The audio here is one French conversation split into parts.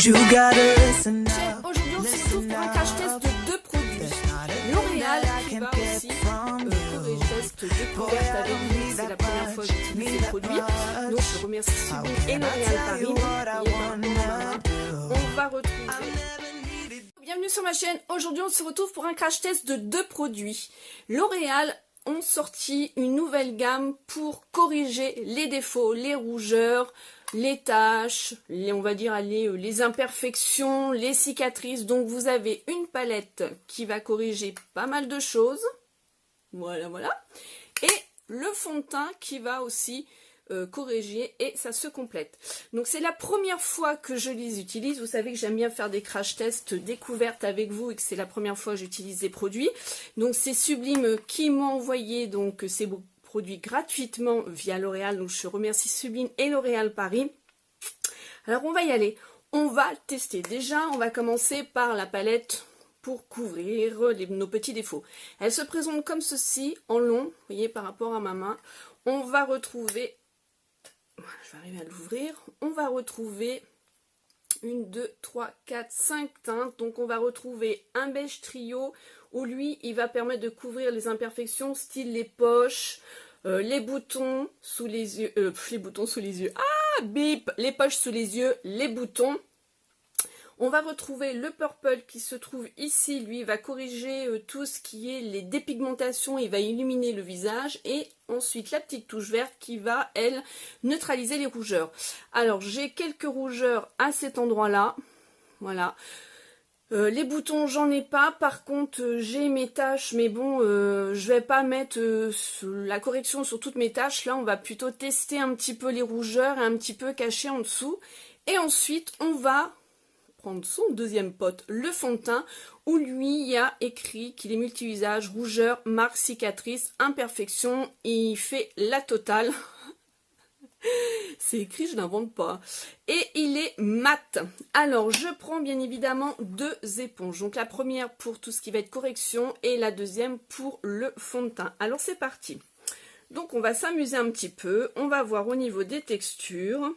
Aujourd'hui, on se retrouve pour un crash test de deux produits. L'Oréal qui va aussi corriger test découverte avec nous. C'est la première fois que j'utilise ces produits. Donc, je remercie Subline et L'Oréal Paris. On va retrouver. Bienvenue sur ma chaîne. Aujourd'hui, on se retrouve pour un crash test de deux produits. L'Oréal ont sorti une nouvelle gamme pour corriger les défauts, les rougeurs, les taches, on va dire les imperfections, les cicatrices. Donc vous avez une palette qui va corriger pas mal de choses. Voilà. Et le fond de teint qui va aussi corriger et ça se complète. Donc c'est la première fois que je les utilise. Vous savez que j'aime bien faire des crash tests découvertes avec vous et que c'est la première fois que j'utilise des produits. Donc c'est Sublime qui m'a envoyé donc ces produits gratuitement via L'Oréal. Donc je remercie Sublime et L'Oréal Paris. Alors on va y aller. On va tester. Déjà on va commencer par la palette pour couvrir nos petits défauts. Elle se présente comme ceci en long. Vous voyez par rapport à ma main. On va retrouver... Je vais arriver à l'ouvrir. On va retrouver 1, 2, 3, 4, 5 teintes. Donc on va retrouver un beige trio où lui il va permettre de couvrir les imperfections style les poches, les boutons sous les yeux. Les boutons sous les yeux. Ah bip. Les poches sous les yeux, les boutons. On va retrouver le purple qui se trouve ici, lui va corriger tout ce qui est les dépigmentations, il va illuminer le visage et ensuite la petite touche verte qui va, elle, neutraliser les rougeurs. Alors j'ai quelques rougeurs à cet endroit-là, voilà. Les boutons j'en ai pas, par contre j'ai mes taches, mais bon je vais pas mettre la correction sur toutes mes taches, là on va plutôt tester un petit peu les rougeurs et un petit peu cacher en dessous. Et ensuite on va prendre son deuxième pot, le fond de teint, où lui il y a écrit qu'il est multi-usage, rougeur, marque, cicatrice, imperfection, il fait la totale. C'est écrit, je n'invente pas. Et il est mat. Alors je prends bien évidemment deux éponges. Donc la première pour tout ce qui va être correction et la deuxième pour le fond de teint. Alors c'est parti. Donc on va s'amuser un petit peu. On va voir au niveau des textures.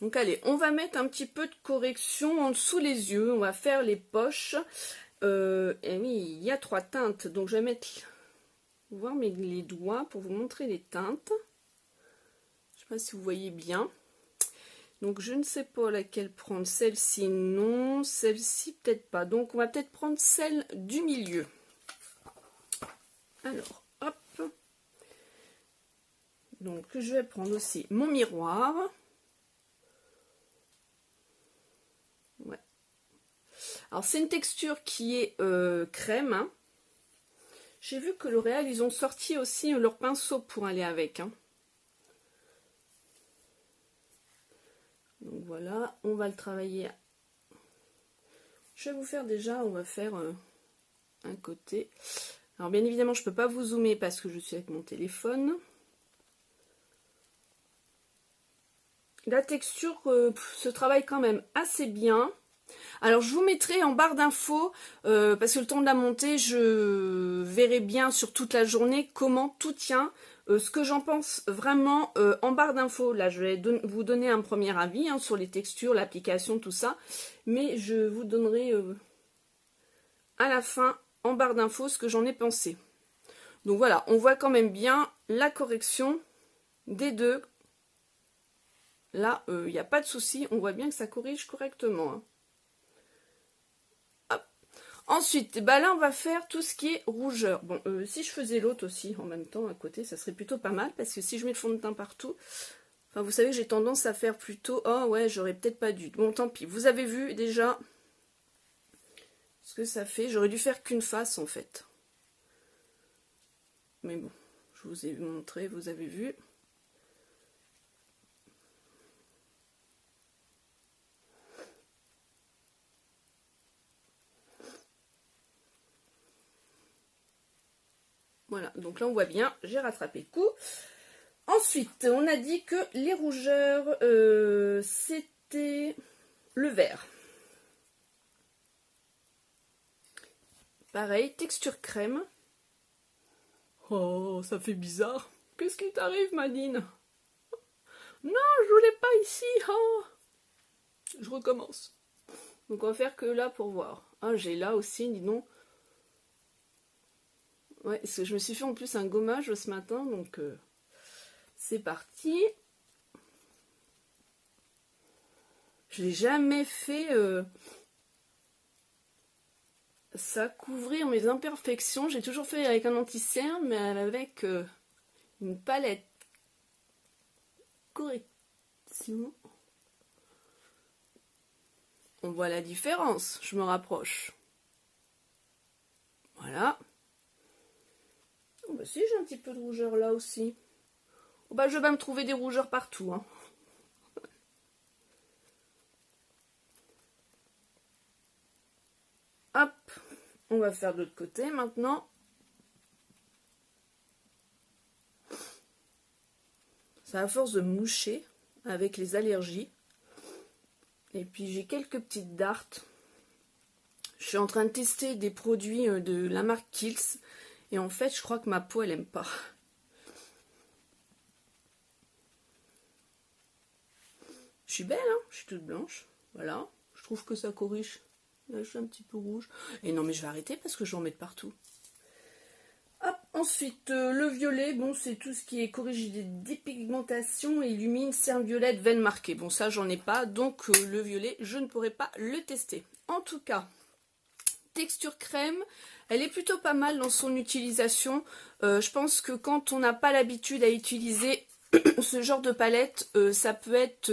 Donc allez, on va mettre un petit peu de correction en dessous les yeux. On va faire les poches. Et oui, il y a 3 teintes. Donc je vais mettre, voir les doigts pour vous montrer les teintes. Je ne sais pas si vous voyez bien. Donc je ne sais pas laquelle prendre. Celle-ci non, celle-ci peut-être pas. Donc on va peut-être prendre celle du milieu. Alors, hop. Donc je vais prendre aussi mon miroir. Ouais. Alors c'est une texture qui est crème. Hein. J'ai vu que L'Oréal, ils ont sorti aussi leur pinceau pour aller avec. Hein. Donc voilà, on va le travailler. Je vais vous faire déjà, on va faire un côté. Alors bien évidemment, je ne peux pas vous zoomer parce que je suis avec mon téléphone. La texture se travaille quand même assez bien. Alors je vous mettrai en barre d'infos, parce que le temps de la monter, je verrai bien sur toute la journée comment tout tient. Ce que j'en pense vraiment en barre d'infos. Là je vais vous donner un premier avis hein, sur les textures, l'application, tout ça. Mais je vous donnerai à la fin en barre d'infos ce que j'en ai pensé. Donc voilà, on voit quand même bien la correction des deux. Là, il n'y a pas de souci, on voit bien que ça corrige correctement. Hein. Hop. Ensuite, bah là, on va faire tout ce qui est rougeur. Bon, si je faisais l'autre aussi en même temps à côté, ça serait plutôt pas mal, parce que si je mets le fond de teint partout, enfin, vous savez que j'ai tendance à faire plutôt... Oh ouais, j'aurais peut-être pas dû. Bon, tant pis. Vous avez vu déjà ce que ça fait. J'aurais dû faire qu'une face, en fait. Mais bon, je vous ai montré, vous avez vu. Voilà, donc là on voit bien, j'ai rattrapé le coup. Ensuite, on a dit que les rougeurs, c'était le vert. Pareil, texture crème. Oh, ça fait bizarre. Qu'est-ce qui t'arrive, Madine? Non, je voulais pas ici. Oh. Oups, je recommence. Donc on va faire que là pour voir. Ah, j'ai là aussi, dis donc. Ouais, parce que je me suis fait en plus un gommage ce matin, donc c'est parti. Je n'ai jamais fait ça couvrir mes imperfections. J'ai toujours fait avec un anti-cerne, mais avec une palette correction. On voit la différence, je me rapproche. Voilà. Oh bah si, j'ai un petit peu de rougeur là aussi. Oh bah je vais me trouver des rougeurs partout. Hein. Hop, on va faire de l'autre côté maintenant. Ça à force de moucher avec les allergies. Et puis j'ai quelques petites dartes. Je suis en train de tester des produits de la marque Kiehl's. Et en fait, je crois que ma peau, elle aime pas. Je suis belle, hein, je suis toute blanche. Voilà, je trouve que ça corrige. Là, je suis un petit peu rouge. Et non, mais je vais arrêter parce que je vais en mettre partout. Hop, ensuite, le violet, bon, c'est tout ce qui est corrige des dépigmentations, illumine, cerne violette, veine marquée. Bon, ça, j'en ai pas, donc le violet, je ne pourrai pas le tester. En tout cas, texture crème, elle est plutôt pas mal dans son utilisation. Je pense que quand on n'a pas l'habitude à utiliser ce genre de palette, ça peut être,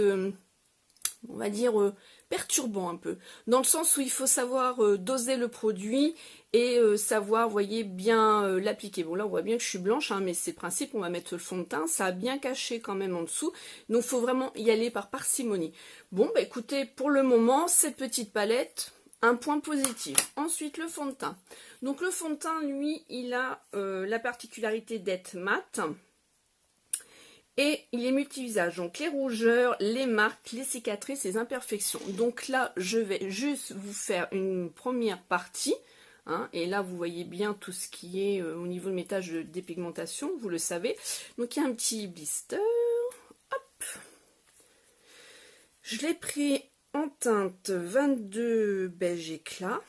on va dire, perturbant un peu. Dans le sens où il faut savoir doser le produit et savoir, vous voyez, bien l'appliquer. Bon, là, on voit bien que je suis blanche, hein, mais c'est le principe, on va mettre le fond de teint. Ça a bien caché quand même en dessous. Donc, il faut vraiment y aller par parcimonie. Bon, bah écoutez, pour le moment, cette petite palette... Un point positif. Ensuite, le fond de teint. Donc, le fond de teint, lui, il a la particularité d'être mat. Et il est multi-visage. Donc, les rougeurs, les marques, les cicatrices, les imperfections. Donc là, je vais juste vous faire une première partie. Hein, et là, vous voyez bien tout ce qui est au niveau de mes taches de dépigmentation. Vous le savez. Donc, il y a un petit blister. Hop. Je l'ai pris... en teinte 22 beige éclat.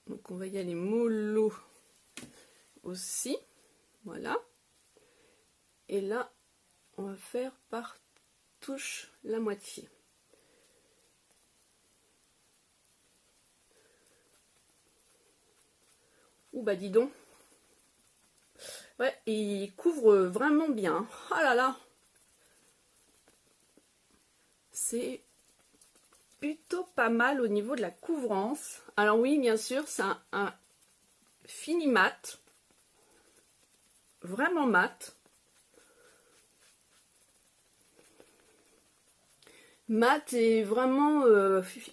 Donc on va y aller mollo aussi. Voilà. Et là, on va faire par touche la moitié. Ouh bah dis donc. Ouais, il couvre vraiment bien. Ah là là. C'est plutôt pas mal au niveau de la couvrance. Alors oui, bien sûr, c'est un fini mat. Vraiment mat. Mat et vraiment,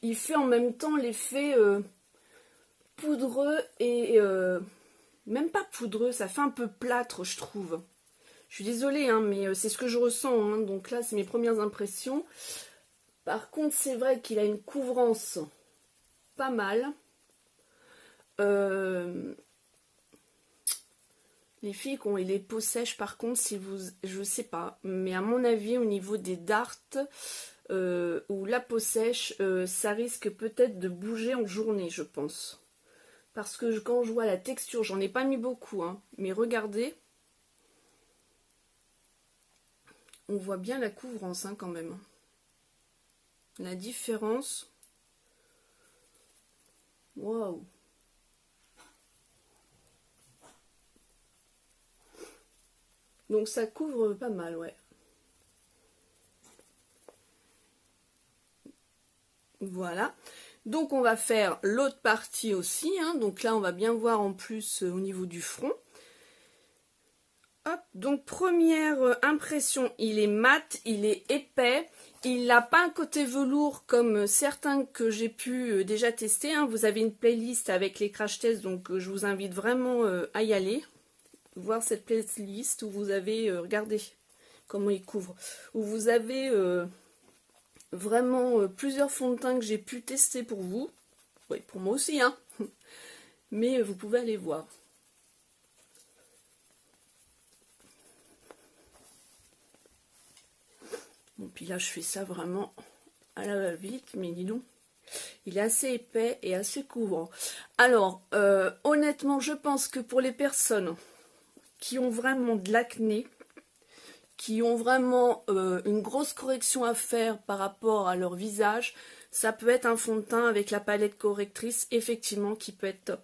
il fait en même temps l'effet poudreux et... même pas poudreux, ça fait un peu plâtre, je trouve. Je suis désolée, hein, mais c'est ce que je ressens. Hein, donc là, c'est mes premières impressions. Par contre, c'est vrai qu'il a une couvrance pas mal. Les filles qui ont les peaux sèches, par contre, si vous, je sais pas, mais à mon avis, au niveau des dartes ou la peau sèche, ça risque peut-être de bouger en journée, je pense. Parce que quand je vois la texture, j'en ai pas mis beaucoup, hein, mais regardez, on voit bien la couvrance hein, quand même. La différence. Waouh! Donc ça couvre pas mal, ouais. Voilà. Donc on va faire l'autre partie aussi. Hein. Donc là, on va bien voir en plus au niveau du front. Hop. Donc première impression, il est mat, il est épais. Il n'a pas un côté velours comme certains que j'ai pu déjà tester. Hein. Vous avez une playlist avec les crash tests, donc je vous invite vraiment à y aller. Voir cette playlist où vous avez, regardez comment il couvre, où vous avez vraiment plusieurs fonds de teint que j'ai pu tester pour vous. Oui, pour moi aussi, hein. Mais vous pouvez aller voir. Bon, puis puis là, je fais ça vraiment à la va-vite, mais dis donc. Il est assez épais et assez couvrant. Alors, honnêtement, je pense que pour les personnes qui ont vraiment de l'acné, qui ont vraiment une grosse correction à faire par rapport à leur visage, ça peut être un fond de teint avec la palette correctrice, effectivement, qui peut être top.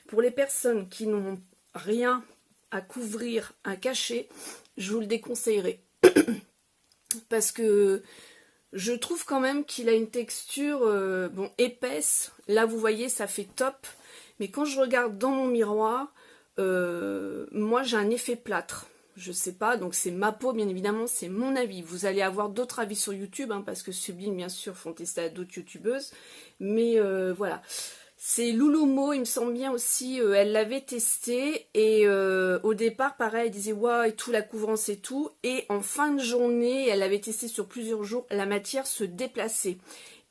Pour les personnes qui n'ont rien à couvrir, à cacher, je vous le déconseillerais. Parce que je trouve quand même qu'il a une texture bon, épaisse. Là, vous voyez, ça fait top. Mais quand je regarde dans mon miroir, moi, j'ai un effet plâtre. Je sais pas, donc c'est ma peau, bien évidemment, c'est mon avis. Vous allez avoir d'autres avis sur YouTube, hein, parce que Sublime, bien sûr, font tester à d'autres youtubeuses. Mais voilà. C'est Louloumo, il me semble bien aussi, elle l'avait testé. Et au départ, pareil, elle disait, waouh, et tout, la couvrance et tout. Et en fin de journée, elle l'avait testé sur plusieurs jours, la matière se déplaçait.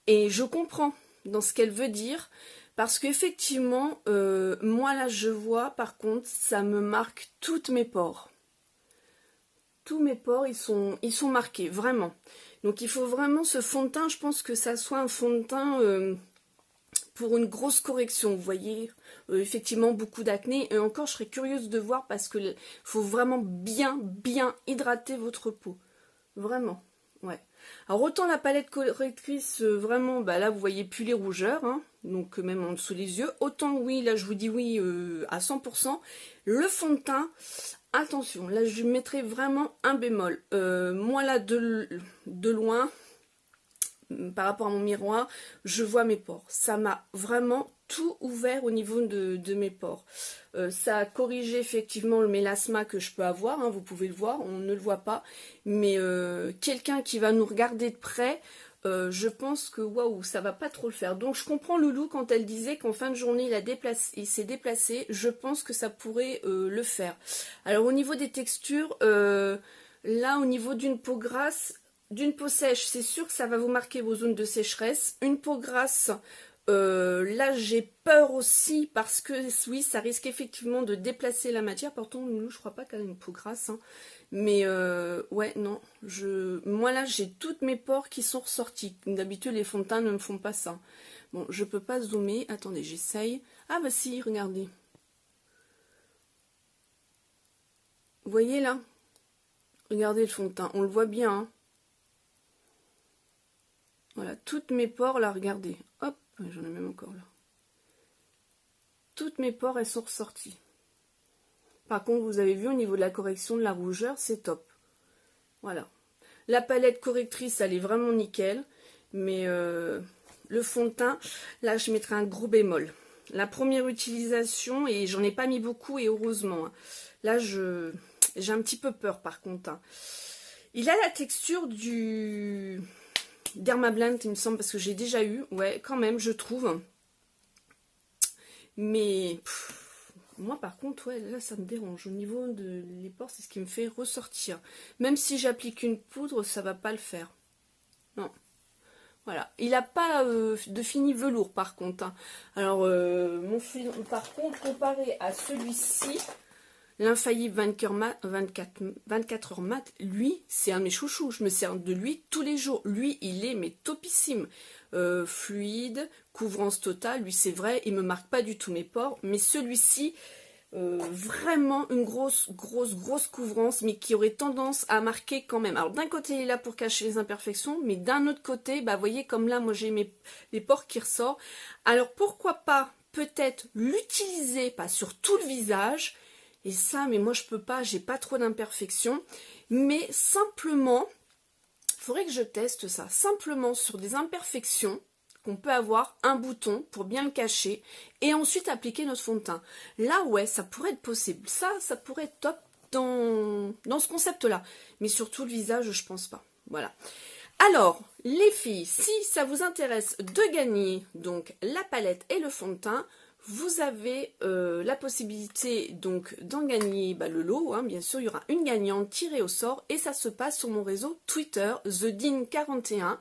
Et je comprends dans ce qu'elle veut dire. Parce qu'effectivement, moi là, je vois, par contre, ça me marque toutes mes pores. Tous mes pores, ils sont marqués, vraiment. Donc il faut vraiment ce fond de teint, je pense que ça soit un fond de teint pour une grosse correction, vous voyez. Effectivement, beaucoup d'acné. Et encore, je serais curieuse de voir parce que faut vraiment bien hydrater votre peau. Vraiment, ouais. Alors autant la palette correctrice, vraiment, bah là, vous voyez plus les rougeurs, hein, donc même en dessous les yeux. Autant oui, là, je vous dis oui à 100%. Le fond de teint... Attention, là je mettrai vraiment un bémol. Moi là de loin, par rapport à mon miroir, je vois mes pores. Ça m'a vraiment tout ouvert au niveau de mes pores. Ça a corrigé effectivement le mélasma que je peux avoir, hein, vous pouvez le voir, on ne le voit pas. Mais quelqu'un qui va nous regarder de près, je pense que waouh, ça va pas trop le faire. Donc je comprends Loulou quand elle disait qu'en fin de journée il s'est déplacé. Je pense que ça pourrait le faire. Alors au niveau des textures, là au niveau d'une peau grasse, d'une peau sèche, c'est sûr que ça va vous marquer vos zones de sécheresse. Une peau grasse, là j'ai peur aussi parce que oui, ça risque effectivement de déplacer la matière. Pourtant Loulou, je crois pas qu'elle a une peau grasse, hein. Mais ouais, non, moi là j'ai toutes mes pores qui sont ressortis. D'habitude les fonds de teint ne me font pas ça. Bon, je peux pas zoomer, attendez, j'essaye. Ah bah si, regardez. Vous voyez là? Regardez le fond de teint, on le voit bien, hein. Voilà, toutes mes pores là, regardez. Hop, j'en ai même encore là. Toutes mes pores, elles sont ressorties. Par contre, vous avez vu au niveau de la correction de la rougeur, c'est top. Voilà. La palette correctrice, elle est vraiment nickel. Mais le fond de teint, là, je mettrai un gros bémol. La première utilisation, et j'en ai pas mis beaucoup, et heureusement. Hein. Là, j'ai un petit peu peur, par contre. Hein. Il a la texture du Dermablend, il me semble, parce que j'ai déjà eu. Ouais, quand même, je trouve. Mais... moi par contre, ouais, là ça me dérange. Au niveau de les pores, c'est ce qui me fait ressortir. Même si j'applique une poudre, ça va pas le faire. Non. Voilà. Il n'a pas de fini velours par contre. Hein. Alors, mon fil, par contre, comparé à celui-ci, l'infaillible 24 heures mat, lui, c'est un de mes chouchous. Je me sers de lui tous les jours. Lui, il est mais topissime. Fluide, couvrance totale, lui c'est vrai, il me marque pas du tout mes pores, mais celui-ci, vraiment une grosse couvrance, mais qui aurait tendance à marquer quand même. Alors d'un côté il est là pour cacher les imperfections, mais d'un autre côté, bah vous voyez comme là, moi j'ai les pores qui ressortent. Alors pourquoi pas peut-être l'utiliser, pas sur tout le visage, et ça, mais moi je peux pas, j'ai pas trop d'imperfections, mais simplement... faudrait que je teste ça, simplement sur des imperfections qu'on peut avoir, un bouton pour bien le cacher, et ensuite appliquer notre fond de teint. Là, ouais, ça pourrait être possible. Ça pourrait être top dans ce concept-là. Mais surtout le visage, je pense pas. Voilà. Alors, les filles, si ça vous intéresse de gagner donc la palette et le fond de teint, vous avez la possibilité donc d'en gagner le lot, hein, bien sûr, il y aura une gagnante tirée au sort et ça se passe sur mon réseau Twitter, TheDean41.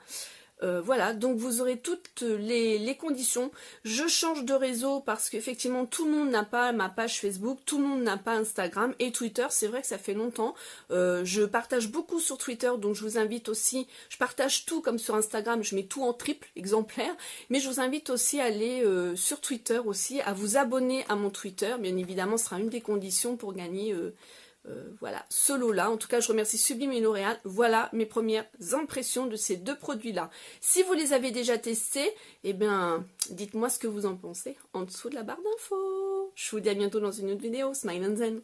Voilà, donc vous aurez toutes les conditions. Je change de réseau parce qu'effectivement tout le monde n'a pas ma page Facebook, tout le monde n'a pas Instagram et Twitter, c'est vrai que ça fait longtemps. Je partage beaucoup sur Twitter, donc je vous invite aussi, je partage tout comme sur Instagram, je mets tout en triple exemplaire, mais je vous invite aussi à aller sur Twitter aussi, à vous abonner à mon Twitter, bien évidemment ce sera une des conditions pour gagner voilà, ce lot-là. En tout cas, je remercie Sublime et L'Oréal. Voilà mes premières impressions de ces deux produits-là. Si vous les avez déjà testés, eh bien, dites-moi ce que vous en pensez en dessous de la barre d'infos. Je vous dis à bientôt dans une autre vidéo. Smile and Zen.